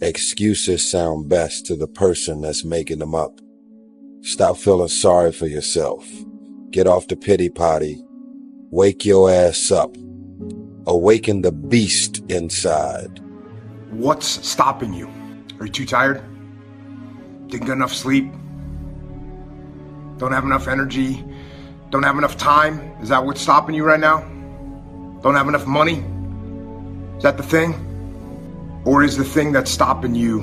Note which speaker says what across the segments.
Speaker 1: Excuses sound best to the person that's making them up. Stop feeling sorry for yourself. Get off the pity potty. Wake your ass up. Awaken the beast inside.
Speaker 2: What's stopping you? Are you too tired? Didn't get enough sleep? Don't have enough energy? Don't have enough time? Is that what's stopping you right now? Don't have enough money? Is that the thing? Or is the thing that's stopping you,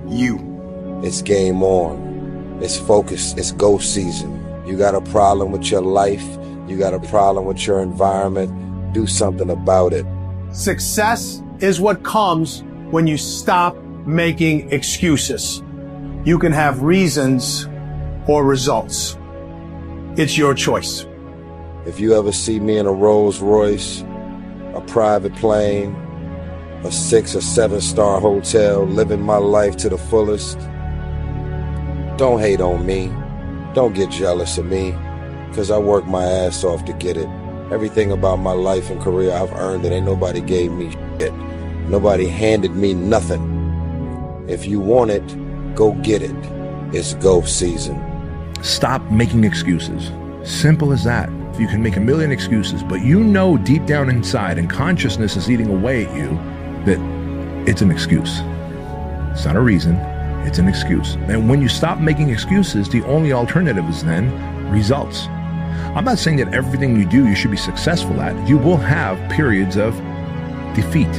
Speaker 2: you?
Speaker 1: It's game on. It's focus. It's go season. You got a problem with your life. You got a problem with your environment. Do something about it.
Speaker 3: Success is what comes when you stop making excuses. You can have reasons or results. It's your choice.
Speaker 1: If you ever see me in a Rolls Royce, a private plane, a 6 or 7 star hotel, living my life to the fullest, don't hate on me. Don't get jealous of me, because I work my ass off to get it. Everything about my life and career, I've earned it. Ain't nobody gave me shit. Nobody handed me nothing. If you want it, go get it. It's go season.
Speaker 4: Stop making excuses. Simple as that. You can make a million excuses, but you know deep down inside, and consciousness is eating away at you, that it's an excuse. It's not a reason, it's an excuse. And when you stop making excuses, the only alternative is then results. I'm not saying that everything you do you should be successful at. You will have periods of defeat.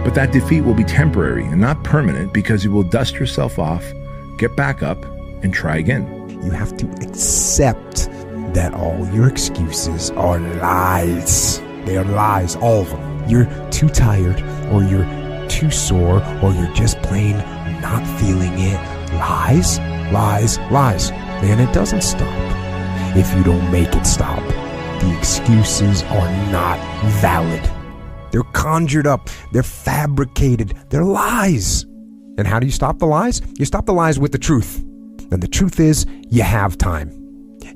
Speaker 4: But that defeat will be temporary and not permanent, because you will dust yourself off, get back up, and try again.
Speaker 5: You have to accept that all your excuses are lies. They are lies, all of them. You're too tired, or you're too sore, or you're just plain not feeling it. Lies, lies, lies. And it doesn't stop if you don't make it stop. The excuses are not valid. They're conjured up. They're fabricated. They're lies. And how do you stop the lies? You stop the lies with the truth. And the truth is, you have time.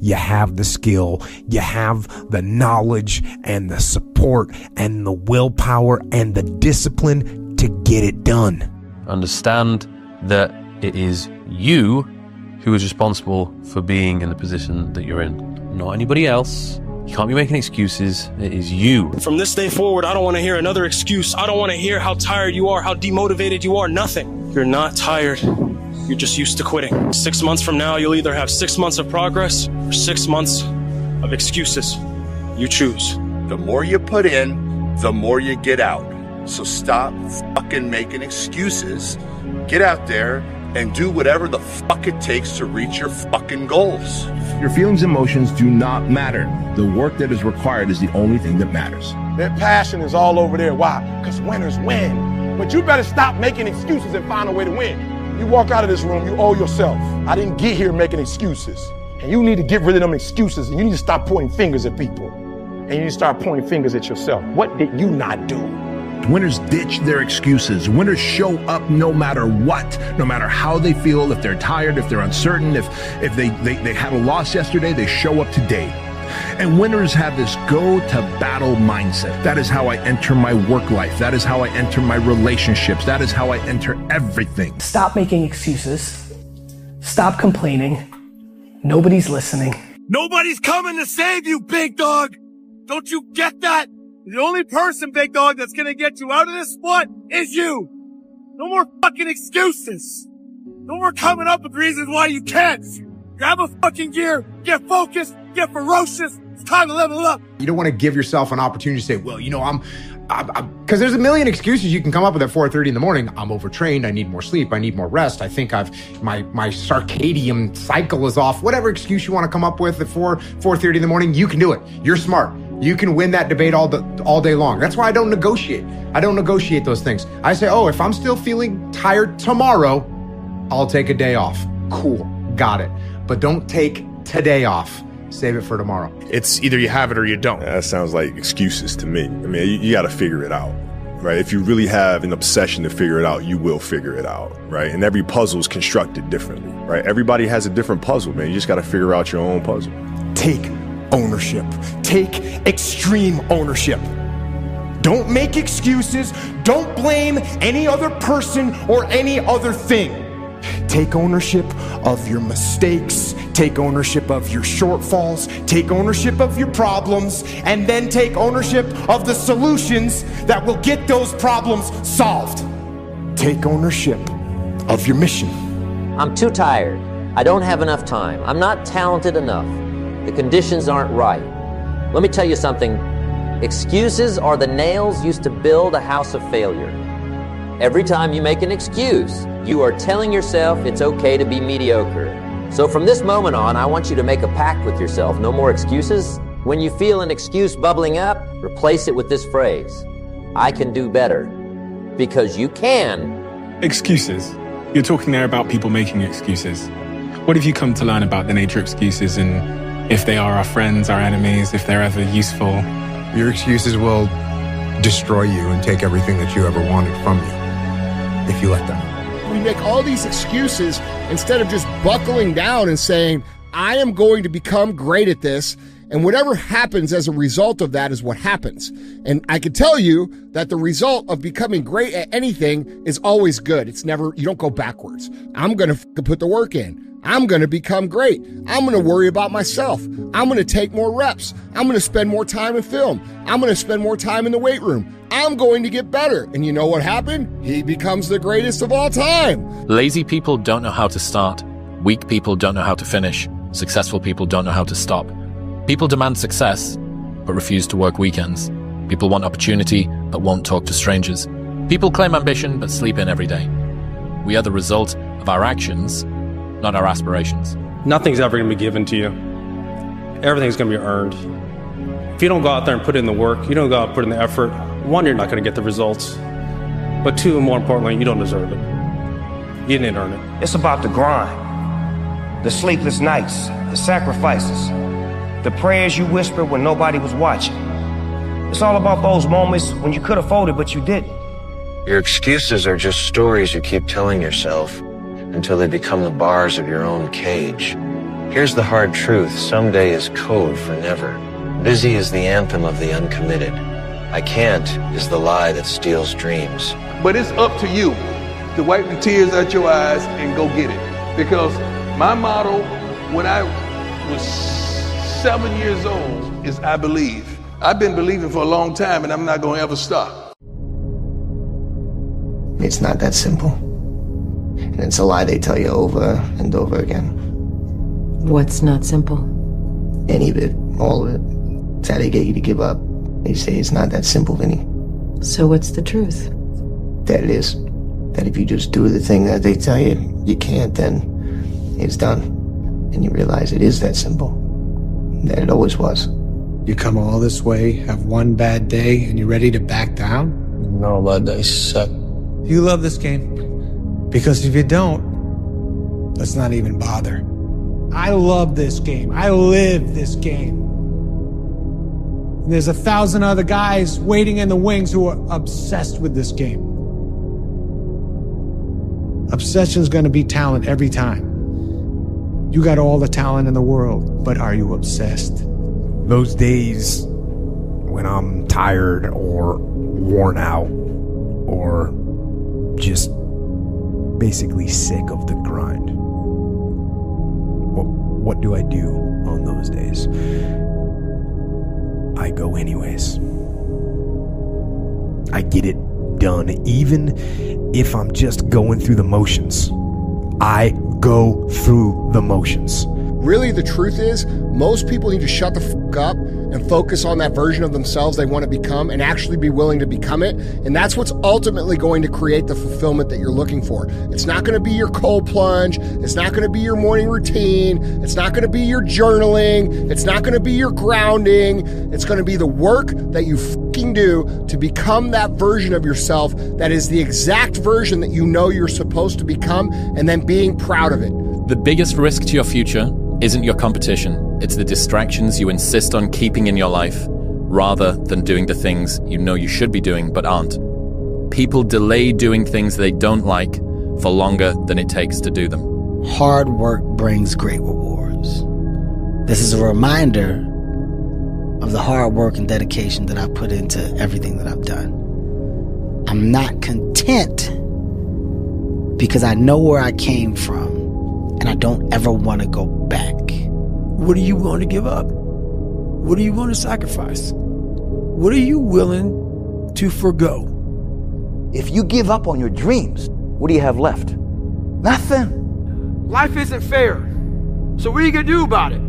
Speaker 5: You have the skill. You have the knowledge and the support and the willpower and the discipline to get it done.
Speaker 6: Understand that it is you who is responsible for being in the position that you're in, not anybody else. You can't be making excuses. It is you.
Speaker 7: From this day forward, I don't want to hear another excuse. I don't want to hear how tired you are, how demotivated you are. Nothing. You're not tired. You're just used to quitting. 6 months from now, you'll either have 6 months of progress or 6 months of excuses. You choose.
Speaker 8: The more you put in, the more you get out. So stop fucking making excuses. Get out there and do whatever the fuck it takes to reach your fucking goals.
Speaker 4: Your feelings and emotions do not matter. The work that is required is the only thing that matters.
Speaker 3: Their passion is all over there. Why? Because winners win. But you better stop making excuses and find a way to win. You walk out of this room, you owe yourself. I didn't get here making excuses. And you need to get rid of them excuses, and you need to stop pointing fingers at people. And you need to start pointing fingers at yourself. What did you not do?
Speaker 4: Winners ditch their excuses. Winners show up no matter what, no matter how they feel, if they're tired, if they're uncertain, if they had a loss yesterday, they show up today. And winners have this go-to-battle mindset. That is how I enter my work life. That is how I enter my relationships. That is how I enter everything.
Speaker 9: Stop making excuses. Stop complaining. Nobody's listening.
Speaker 10: Nobody's coming to save you, big dog. Don't you get that? The only person, big dog, that's gonna get you out of this spot is you. No more fucking excuses. No more coming up with reasons why you can't. Grab a fucking gear, get focused, get ferocious. It's time to level up.
Speaker 11: You don't want to give yourself an opportunity to say, well, you know, I'm because there's a million excuses you can come up with at 4:30 in the morning. I'm overtrained. I need more sleep. I need more rest. I think my circadian cycle is off. Whatever excuse you want to come up with at 4:30 in the morning, you can do it. You're smart. You can win that debate all day long. That's why I don't negotiate. I don't negotiate those things. I say, oh, if I'm still feeling tired tomorrow, I'll take a day off. Cool. Got it. But don't take today off. Save it for tomorrow.
Speaker 12: It's either you have it or you don't. That sounds like excuses to me. I mean, you got to figure it out, right? If you really have an obsession to figure it out, you will figure it out, right? And every puzzle is constructed differently, right? Everybody has a different puzzle, man. You just got to figure out your own puzzle.
Speaker 5: Take ownership. Take extreme ownership.
Speaker 11: Don't make excuses. Don't blame any other person or any other thing. Take ownership of your mistakes. Take ownership of your shortfalls. Take ownership of your problems. And then take ownership of the solutions that will get those problems solved. Take ownership of your mission.
Speaker 13: I'm too tired. I don't have enough time. I'm not talented enough. The conditions aren't right. Let me tell you something. Excuses are the nails used to build a house of failure. Every time you make an excuse, you are telling yourself it's okay to be mediocre. So from this moment on, I want you to make a pact with yourself. No more excuses. When you feel an excuse bubbling up, replace it with this phrase. I can do better. Because you can.
Speaker 14: Excuses. You're talking there about people making excuses. What have you come to learn about the nature of excuses and if they are our friends, our enemies, if they're ever useful?
Speaker 11: Your excuses will destroy you and take everything that you ever wanted from you if you let them.
Speaker 3: We make all these excuses instead of just buckling down and saying, I am going to become great at this, and whatever happens as a result of that is what happens. And I can tell you that the result of becoming great at anything is always good. It's never, you don't go backwards. I'm going to put the work in. I'm going to become great. I'm going to worry about myself. I'm going to take more reps. I'm going to spend more time in film. I'm going to spend more time in the weight room. I'm going to get better. And you know what happened? He becomes the greatest of all time.
Speaker 6: Lazy people don't know how to start. Weak people don't know how to finish. Successful people don't know how to stop. People demand success, but refuse to work weekends. People want opportunity, but won't talk to strangers. People claim ambition, but sleep in every day. We are the result of our actions, not our aspirations.
Speaker 7: Nothing's ever going to be given to you. Everything's going to be earned. If you don't go out there and put in the work, you don't go out and put in the effort, one, you're not going to get the results. But two, and more importantly, you don't deserve it. You didn't earn it.
Speaker 15: It's about the grind, the sleepless nights, the sacrifices, the prayers you whispered when nobody was watching. It's all about those moments when you could have folded, but you didn't.
Speaker 16: Your excuses are just stories you keep telling yourself until they become the bars of your own cage. Here's the hard truth. Someday is code for never. Busy is the anthem of the uncommitted. I can't is the lie that steals dreams.
Speaker 17: But it's up to you to wipe the tears out your eyes and go get it. Because my motto when I was 7 years old is I believe. I've been believing for a long time and I'm not going to ever stop.
Speaker 15: It's not that simple. And it's a lie they tell you over and over again.
Speaker 18: What's not simple?
Speaker 15: Any of it, all of it. It's how they get you to give up. They say it's not that simple, Vinny.
Speaker 18: So what's the truth?
Speaker 15: That it is. That if you just do the thing that they tell you you can't, then it's done. And you realize it is that simple. That it always was.
Speaker 19: You come all this way, have one bad day, and you're ready to back down?
Speaker 20: No, bad days suck.
Speaker 19: You love this game? Because if you don't, let's not even bother. I love this game. I live this game. And there's 1,000 other guys waiting in the wings who are obsessed with this game. Obsession's gonna be talent every time. You got all the talent in the world, but are you obsessed?
Speaker 5: Those days when I'm tired or worn out or just basically sick of the grind. What do I do on those days? I go anyways. I get it done, even if I'm just going through the motions. I go through the motions.
Speaker 3: Really, the truth is, most people need to shut the fuck up and focus on that version of themselves they want to become and actually be willing to become it. And that's what's ultimately going to create the fulfillment that you're looking for. It's not going to be your cold plunge. It's not going to be your morning routine. It's not going to be your journaling. It's not going to be your grounding. It's going to be the work that you fucking do to become that version of yourself that is the exact version that you know you're supposed to become, and then being proud of it.
Speaker 6: The biggest risk to your future isn't your competition. It's the distractions you insist on keeping in your life rather than doing the things you know you should be doing but aren't. People delay doing things they don't like for longer than it takes to do them.
Speaker 21: Hard work brings great rewards. This is a reminder
Speaker 19: of the hard work and dedication that I've put into everything that I've done. I'm not content because I know where I came from and I don't ever want to go back.
Speaker 21: What are you willing to give up? What are you willing to sacrifice? What are you willing to forgo?
Speaker 22: If you give up on your dreams, what do you have left? Nothing.
Speaker 21: Life isn't fair. So what are you going to do about it?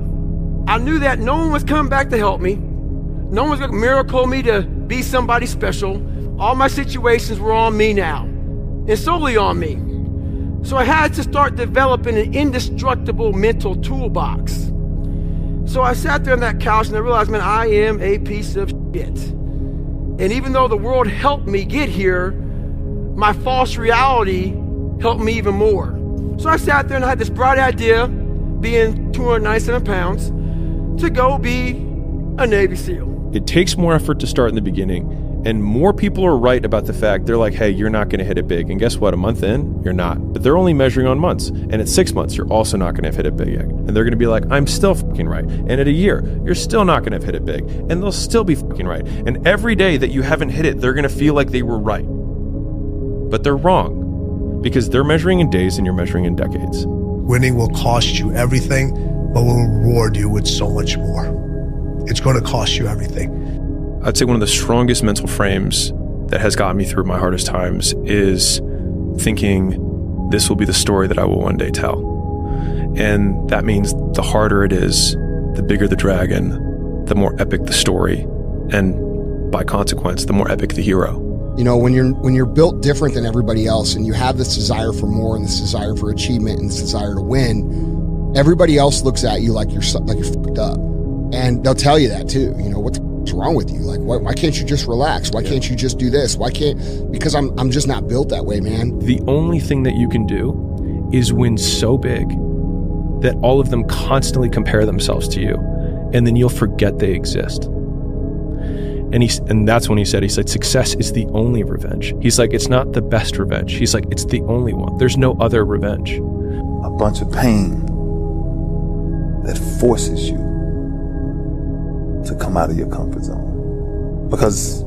Speaker 21: I knew that no one was coming back to help me. No one was going to miracle me to be somebody special. All my situations were on me now, and solely on me. So I had to start developing an indestructible mental toolbox. So I sat there on that couch and I realized, man, I am a piece of shit. And even though the world helped me get here, my false reality helped me even more. So I sat there and I had this bright idea, being 297 pounds, to go be a Navy SEAL.
Speaker 23: It takes more effort to start in the beginning, and more people are right about the fact, they're like, hey, you're not going to hit it big. And guess what? A month in, you're not. But they're only measuring on months. And at 6 months, you're also not going to have hit it big yet. And they're going to be like, I'm still fucking right. And at a year, you're still not going to have hit it big. And they'll still be fucking right. And every day that you haven't hit it, they're going to feel like they were right. But they're wrong, because they're measuring in days and you're measuring in decades.
Speaker 24: Winning will cost you everything, but will reward you with so much more. It's going to cost you everything.
Speaker 23: I'd say one of the strongest mental frames that has gotten me through my hardest times is thinking this will be the story that I will one day tell. And that means the harder it is, the bigger the dragon, the more epic the story, and by consequence, the more epic the hero.
Speaker 25: You know, when you're built different than everybody else and you have this desire for more and this desire for achievement and this desire to win, everybody else looks at you like you're fucked up. And they'll tell you that too. You know, what's wrong with you? Like, why can't you just relax? Why can't you just do this? Because I'm just not built that way, man.
Speaker 23: The only thing that you can do is win so big that all of them constantly compare themselves to you, and then you'll forget they exist. And that's when he said, success is the only revenge. He's like, it's not the best revenge. He's like, it's the only one. There's no other revenge.
Speaker 26: A bunch of pain that forces you to come out of your comfort zone. Because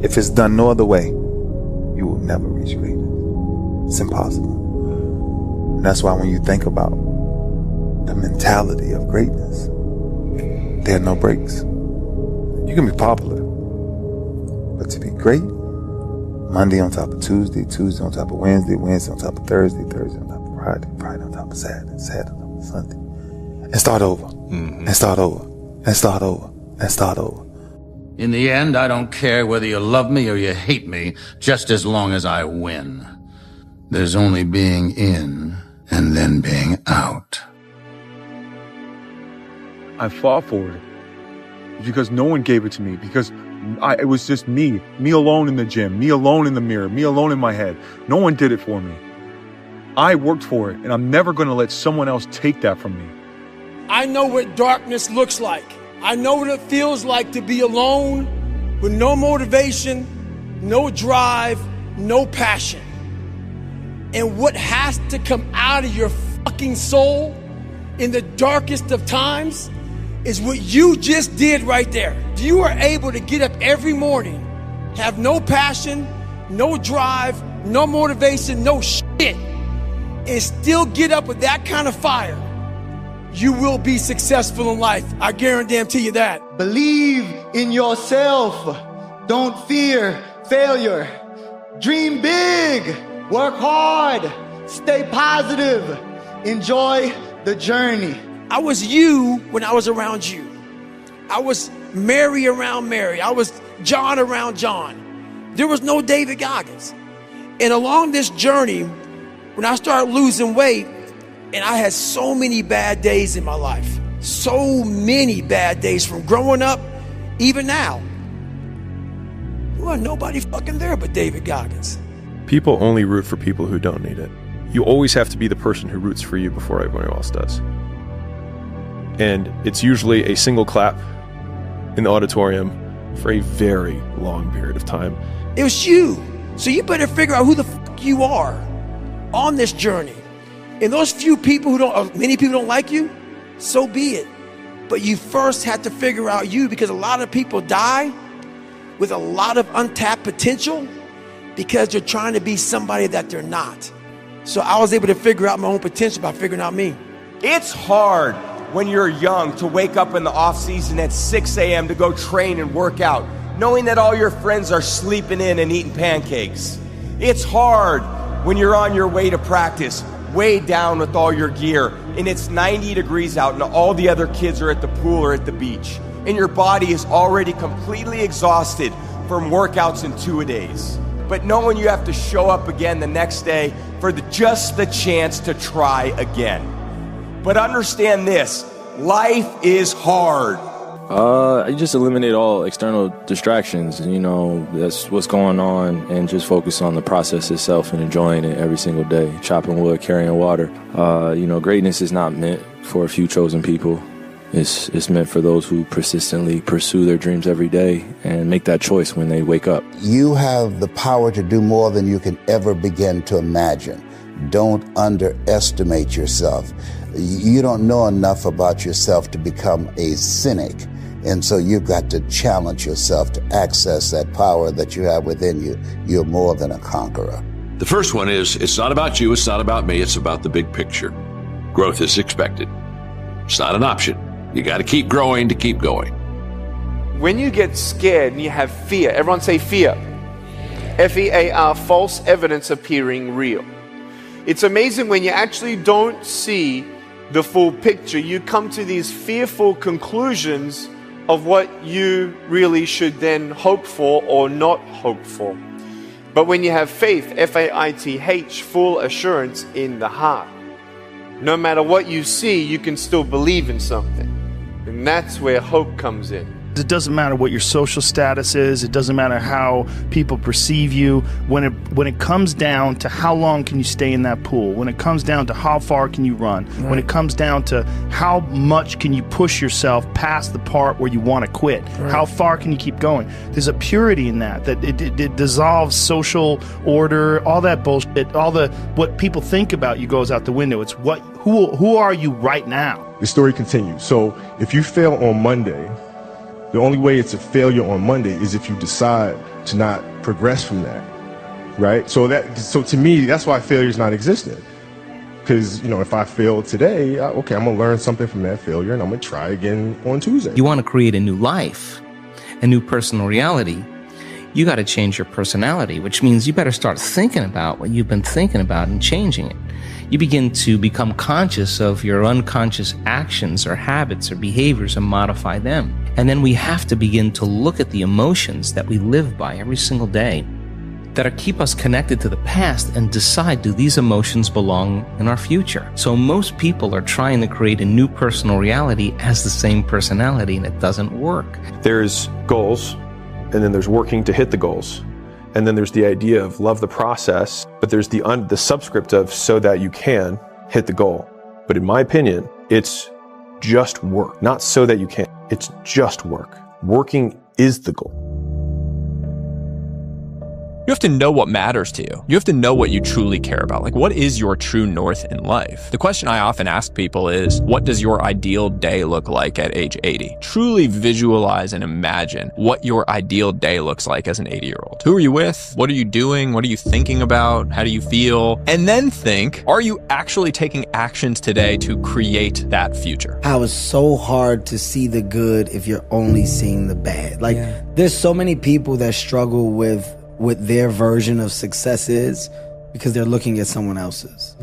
Speaker 26: if it's done no other way, you will never reach greatness. It's impossible. And that's why when you think about the mentality of greatness, there are no breaks. You can be popular, but to be great, Monday on top of Tuesday, Tuesday on top of Wednesday, Wednesday on top of Thursday, Thursday on top of Friday, Friday on top of Saturday, Saturday on top of Sunday. And start over, and start over, and start over, and start over.
Speaker 27: In the end, I don't care whether you love me or you hate me, just as long as I win. There's only being in and then being out.
Speaker 12: I fought for it because no one gave it to me, because it was just me alone in the gym, me alone in the mirror, me alone in my head. No one did it for me. I worked for it, and I'm never going to let someone else take that from me.
Speaker 21: I know what darkness looks like. I know what it feels like to be alone with no motivation, no drive, no passion. And what has to come out of your fucking soul in the darkest of times is what you just did right there. You are able to get up every morning, have no passion, no drive, no motivation, no shit, and still get up with that kind of fire. You will be successful in life. I guarantee you that.
Speaker 28: Believe in yourself. Don't fear failure. Dream big. Work hard. Stay positive. Enjoy the journey.
Speaker 21: I was you when I was around you. I was Mary around Mary. I was John around John. There was no David Goggins. And along this journey, when I started losing weight, and I had so many bad days in my life, so many bad days from growing up, even now. There wasn't nobody fucking there but David Goggins.
Speaker 23: People only root for people who don't need it. You always have to be the person who roots for you before everyone else does. And it's usually a single clap in the auditorium for a very long period of time.
Speaker 21: It was you. So you better figure out who the fuck you are on this journey. And those few people many people don't like you, so be it. But you first have to figure out you, because a lot of people die with a lot of untapped potential because they're trying to be somebody that they're not. So I was able to figure out my own potential by figuring out me.
Speaker 1: It's hard when you're young to wake up in the off season at 6 a.m. to go train and work out, knowing that all your friends are sleeping in and eating pancakes. It's hard when you're on your way to practice, weighed down with all your gear, and it's 90 degrees out and all the other kids are at the pool or at the beach, and your body is already completely exhausted from workouts in 2-a-days. But knowing you have to show up again the next day for just the chance to try again. But understand this, life is hard.
Speaker 2: I just eliminate all external distractions, that's what's going on, and just focus on the process itself and enjoying it every single day. Chopping wood, carrying water. Greatness is not meant for a few chosen people. It's meant for those who persistently pursue their dreams every day and make that choice when they wake up.
Speaker 4: You have the power to do more than you can ever begin to imagine. Don't underestimate yourself. You don't know enough about yourself to become a cynic. And so you've got to challenge yourself to access that power that you have within you. You're more than a conqueror.
Speaker 8: The first one is, it's not about you, it's not about me, it's about the big picture. Growth is expected. It's not an option. You got to keep growing to keep going.
Speaker 9: When you get scared and you have fear, everyone say fear. F-E-A-R, false evidence appearing real. It's amazing when you actually don't see the full picture. You come to these fearful conclusions of what you really should then hope for or not hope for. But when you have faith, F-A-I-T-H, full assurance in the heart, no matter what you see, you can still believe in something. And that's where hope comes in.
Speaker 10: It doesn't matter what your social status is. It doesn't matter how people perceive you. When it comes down to how long can you stay in that pool, when it comes down to how far can you run, right, when it comes down to how much can you push yourself past the part where you want to quit, right, how far can you keep going, there's a purity in that it dissolves social order, all that bullshit, all the what people think about you goes out the window. It's who are you right now?
Speaker 12: The story continues. So if you fail on Monday, the only way it's a failure on Monday is if you decide to not progress from that, right? So to me, that's why failure is not existent. Because, if I fail today, okay, I'm going to learn something from that failure and I'm going to try again on Tuesday.
Speaker 13: You want to create a new life, a new personal reality. You got to change your personality, which means you better start thinking about what you've been thinking about and changing it. You begin to become conscious of your unconscious actions or habits or behaviors and modify them. And then we have to begin to look at the emotions that we live by every single day that keep us connected to the past and decide, do these emotions belong in our future? So most people are trying to create a new personal reality as the same personality, and it doesn't work.
Speaker 23: There's goals, and then there's working to hit the goals. And then there's the idea of love the process, but there's the subscript of so that you can hit the goal. But in my opinion, it's just work, not so that you can. It's just work. Working is the goal.
Speaker 14: You have to know what matters to you. You have to know what you truly care about. Like, what is your true north in life? The question I often ask people is, what does your ideal day look like at age 80? Truly visualize and imagine what your ideal day looks like as an 80-year-old. Who are you with? What are you doing? What are you thinking about? How do you feel? And then think, are you actually taking actions today to create that future?
Speaker 29: How it's so hard to see the good if you're only seeing the bad. Like, there's so many people that struggle with what their version of success is because they're looking at someone else's.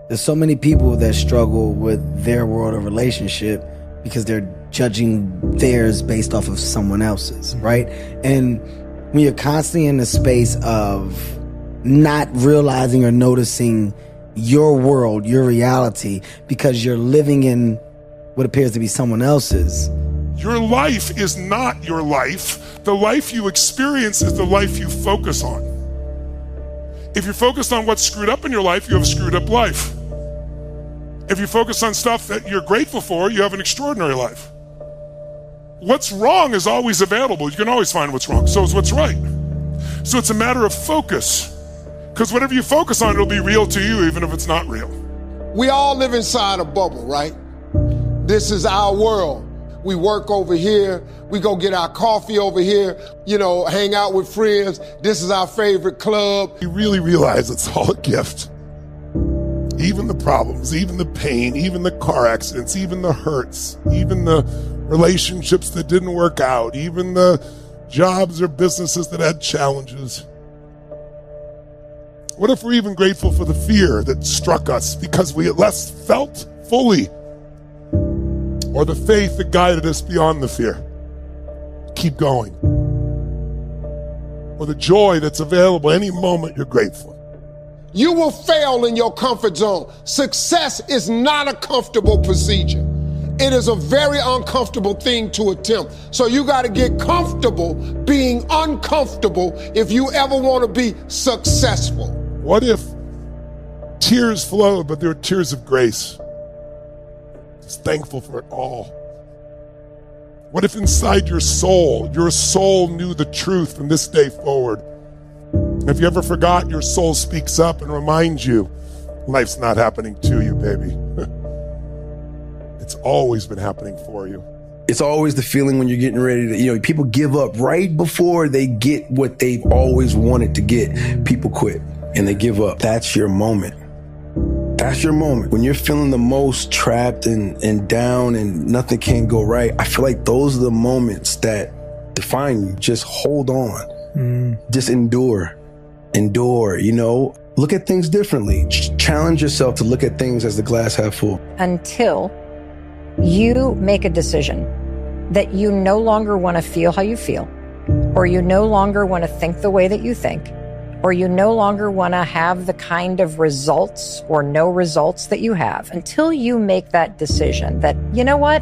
Speaker 29: There's so many people that struggle with their world of relationship because they're judging theirs based off of someone else's, right? And when you're constantly in the space of not realizing or noticing your world, your reality, because you're living in what appears to be someone else's.
Speaker 3: Your life is not your life. The life you experience is the life you focus on. If you're focused on what's screwed up in your life, you have a screwed up life. If you focus on stuff that you're grateful for, you have an extraordinary life. What's wrong is always available. You can always find what's wrong. So is what's right. So it's a matter of focus. Because whatever you focus on, it'll be real to you, even if it's not real.
Speaker 25: We all live inside a bubble, right? This is our world.
Speaker 3: we work over here, we go get our coffee over here, you know, hang out with friends. This is our favorite club.
Speaker 5: You really realize it's all a gift. Even the problems, even the pain, even the car accidents, even the hurts, even the relationships that didn't work out, even the jobs or businesses that had challenges. What if we're even grateful for the fear that struck us because we at least felt fully? Or the faith that guided us beyond the fear. Keep going. Or the joy that's available any moment you're grateful.
Speaker 3: You will fail in your comfort zone. Success is not a comfortable procedure. It is a very uncomfortable thing to attempt. So you got to get comfortable being uncomfortable if you ever want to be successful.
Speaker 5: What if tears flowed, but they were tears of grace? Just thankful for it all. What if inside your soul knew the truth from this day forward? If you ever forgot, your soul speaks up and reminds you, life's not happening to you, baby. It's always been happening for you.
Speaker 6: It's always the feeling when you're getting ready to, you know, people give up right before they get what they've always wanted to get. People quit and they give up. That's your moment. That's your moment. When you're feeling the most trapped and down and nothing can go right, I feel like those are the moments that define you. Just hold on. Just endure, you know. Look at things differently. Challenge yourself to look at things as the glass half full.
Speaker 7: Until you make a decision that you no longer want to feel how you feel, or you no longer want to think the way that you think, or you no longer want to have the kind of results or no results that you have, until you make that decision that, you know what?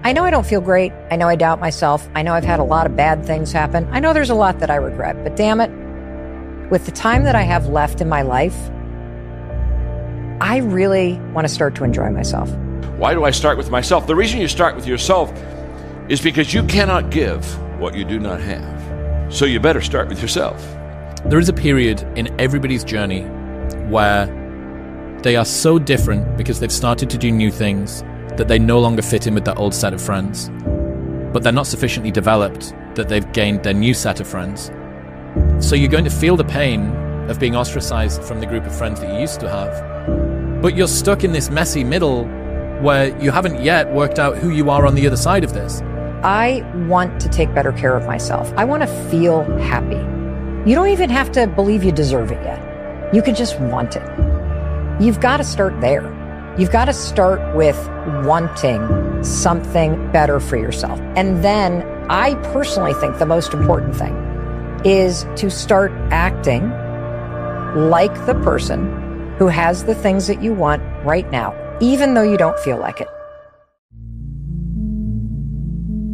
Speaker 7: I know I don't feel great. I know I doubt myself. I know I've had a lot of bad things happen. I know there's a lot that I regret, but damn it, with the time that I have left in my life, I really want to start to enjoy myself.
Speaker 8: Why do I start with myself? The reason you start with yourself is because you cannot give what you do not have. So you better start with yourself.
Speaker 14: There is a period in everybody's journey where they are so different because they've started to do new things that they no longer fit in with their old set of friends. But they're not sufficiently developed that they've gained their new set of friends. So you're going to feel the pain of being ostracized from the group of friends that you used to have. But you're stuck in this messy middle where you haven't yet worked out who you are on the other side of this.
Speaker 7: I want to take better care of myself. I want to feel happy. You don't even have to believe you deserve it yet. You can just want it. You've got to start there. You've got to start with wanting something better for yourself. And then I personally think the most important thing is to start acting like the person who has the things that you want right now, even though you don't feel like it.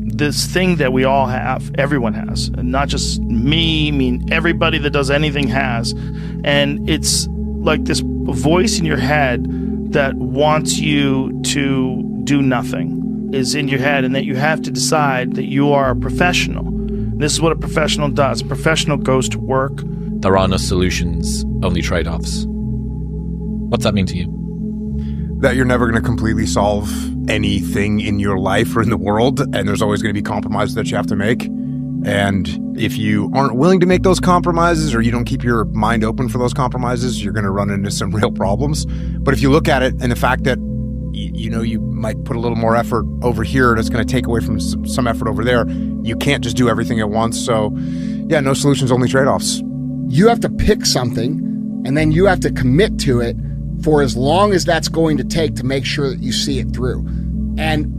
Speaker 10: This thing that we all have, everyone has, and not just me, I mean everybody that does anything has. And it's like this voice in your head that wants you to do nothing is in your head, and that you have to decide that you are a professional. This is what a professional does. A professional goes to work.
Speaker 14: There are no solutions, only trade-offs. What's that mean to you?
Speaker 11: That you're never going to completely solve anything in your life or in the world, and there's always going to be compromises that you have to make. And if you aren't willing to make those compromises, or you don't keep your mind open for those compromises, you're going to run into some real problems. But if you look at it and the fact that you know you might put a little more effort over here, and it's going to take away from some effort over there, you can't just do everything at once. So yeah, no solutions, only trade-offs.
Speaker 25: You have to pick something, and then you have to commit to it for as long as that's going to take to make sure that you see it through. And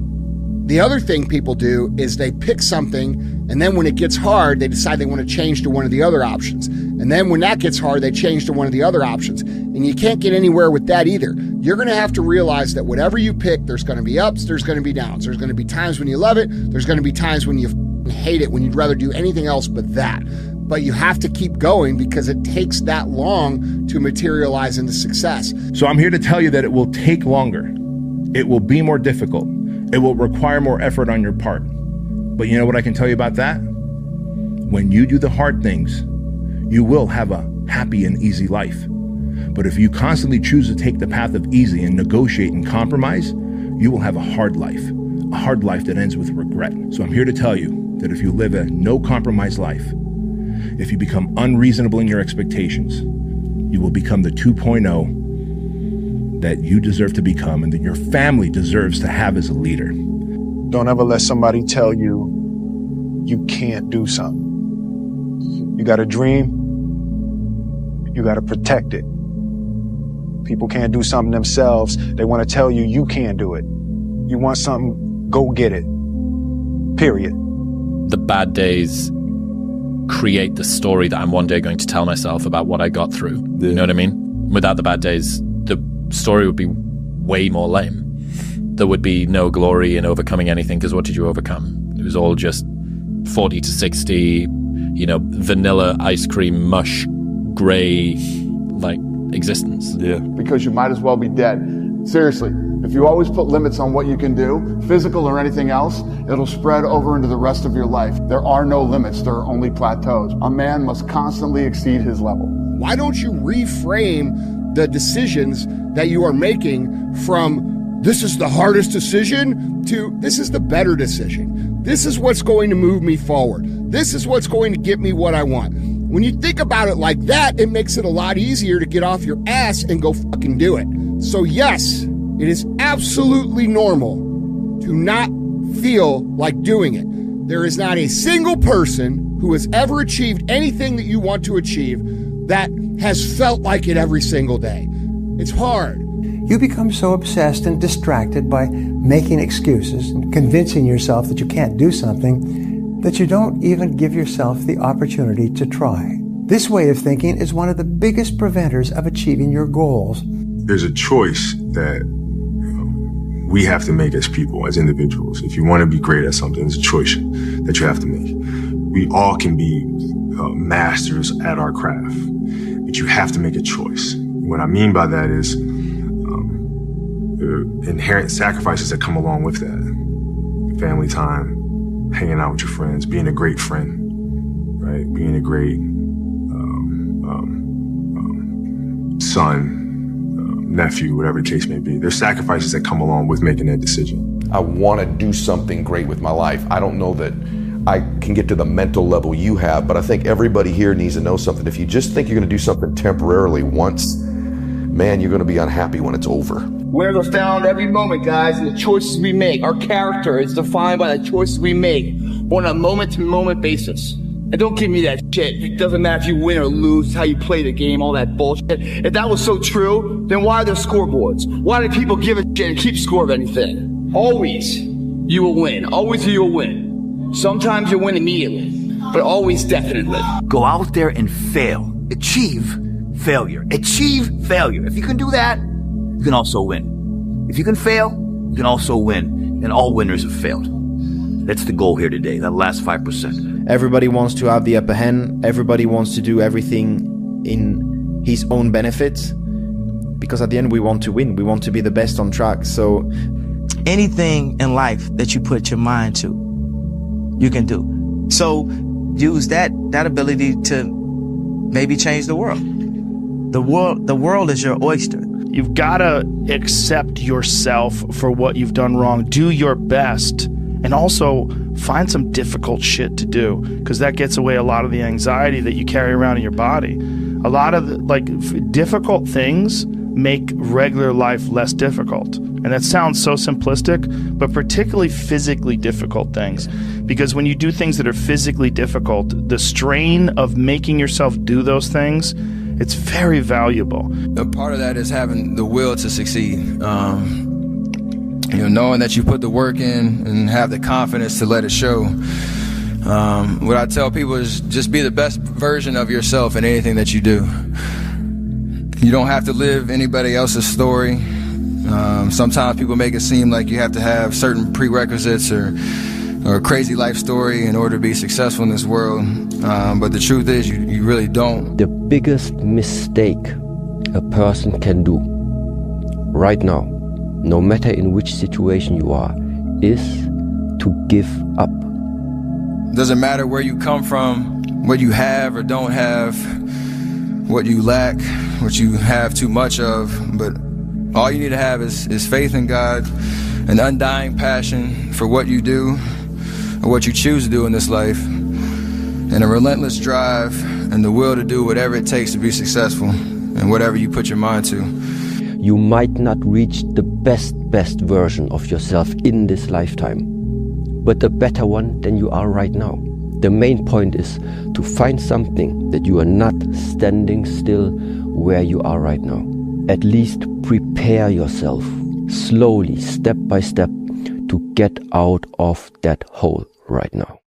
Speaker 25: the other thing people do is they pick something, and then when it gets hard, they decide they want to change to one of the other options. And then when that gets hard, they change to one of the other options. And you can't get anywhere with that either. You're going to have to realize that whatever you pick, there's going to be ups, there's going to be downs. There's going to be times when you love it, there's going to be times when you hate it, when you'd rather do anything else but that. But you have to keep going because it takes that long to materialize into success.
Speaker 15: So I'm here to tell you that it will take longer. It will be more difficult. It will require more effort on your part. But you know what I can tell you about that? When you do the hard things, you will have a happy and easy life. But if you constantly choose to take the path of easy and negotiate and compromise, you will have a hard life, a hard life that ends with regret. So I'm here to tell you that if you live a no-compromise life, if you become unreasonable in your expectations, you will become the 2.0 that you deserve to become and that your family deserves to have as a leader.
Speaker 16: Don't ever let somebody tell you you can't do something. You got a dream, you got to protect it. People can't do something themselves. They want to tell you you can't do it. You want something, go get it. Period.
Speaker 14: The bad days create the story that I'm one day going to tell myself about what I got through. Yeah. You know what I mean? Without the bad days, the story would be way more lame. There would be no glory in overcoming anything, because what did you overcome? It was all just 40 to 60, vanilla ice cream mush, gray, existence.
Speaker 17: Yeah. Because you might as well be dead. Seriously, if you always put limits on what you can do, physical or anything else, it'll spread over into the rest of your life. There are no limits, there are only plateaus. A man must constantly exceed his level.
Speaker 25: Why don't you reframe the decisions that you are making from this is the hardest decision to this is the better decision. This is what's going to move me forward. This is what's going to get me what I want. When you think about it like that, it makes it a lot easier to get off your ass and go fucking do it. So yes, it is absolutely normal to not feel like doing it. There is not a single person who has ever achieved anything that you want to achieve that has felt like it every single day. It's hard.
Speaker 18: You become so obsessed and distracted by making excuses and convincing yourself that you can't do something that you don't even give yourself the opportunity to try. This way of thinking is one of the biggest preventers of achieving your goals.
Speaker 12: There's a choice that we have to make as people, as individuals. If you want to be great at something, it's a choice that you have to make. We all can be masters at our craft, but you have to make a choice. What I mean by that is inherent sacrifices that come along with that. Family time, hanging out with your friends, being a great friend, right? Being a great son, nephew, whatever the case may be. There's sacrifices that come along with making that decision.
Speaker 19: I want to do something great with my life. I don't know that I can get to the mental level you have, but I think everybody here needs to know something. If you just think you're going to do something temporarily once, man, you're going to be unhappy when it's over.
Speaker 28: Winners are found every moment, guys, in the choices we make. Our character is defined by the choices we make on a moment-to-moment basis. And don't give me that shit. It doesn't matter if you win or lose, it's how you play the game, all that bullshit. If that was so true, then why are there scoreboards? Why do people give a shit and keep score of anything? Always you will win. Always you will win. Sometimes you'll win immediately, but always definitely.
Speaker 20: Go out there and fail. Achieve failure. Achieve failure. If you can do that, you can also win. If you can fail, you can also win. And all winners have failed. That's the goal here today, that last 5%. Everybody wants to have the upper hand. Everybody wants to do everything in his own benefit. Because at the end, we want to win. We want to be the best on track. So anything in life that you put your mind to, you can do. So use that ability to maybe change the world. The world is your oyster.
Speaker 10: You've got to accept yourself for what you've done wrong. Do your best. And also find some difficult shit to do, because that gets away a lot of the anxiety that you carry around in your body. A lot of difficult things make regular life less difficult. And that sounds so simplistic, but particularly physically difficult things. Because when you do things that are physically difficult, the strain of making yourself do those things, it's very valuable.
Speaker 22: A part of that is having the will to succeed. Knowing that you put the work in and have the confidence to let it show. What I tell people is just be the best version of yourself in anything that you do. You don't have to live anybody else's story. Sometimes people make it seem like you have to have certain prerequisites or a crazy life story in order to be successful in this world. But the truth is you really don't.
Speaker 21: The biggest mistake a person can do right now, no matter in which situation you are, is to give up.
Speaker 22: Doesn't matter where you come from, what you have or don't have, what you lack, what you have too much of, but all you need to have is faith in God, an undying passion for what you do or what you choose to do in this life, and a relentless drive and the will to do whatever it takes to be successful and whatever you put your mind to.
Speaker 1: You might not reach the best version of yourself in this lifetime, but a better one than you are right now. The main point is to find something that you are not standing still where you are right now. At least prepare yourself slowly, step by step, to get out of that hole right now.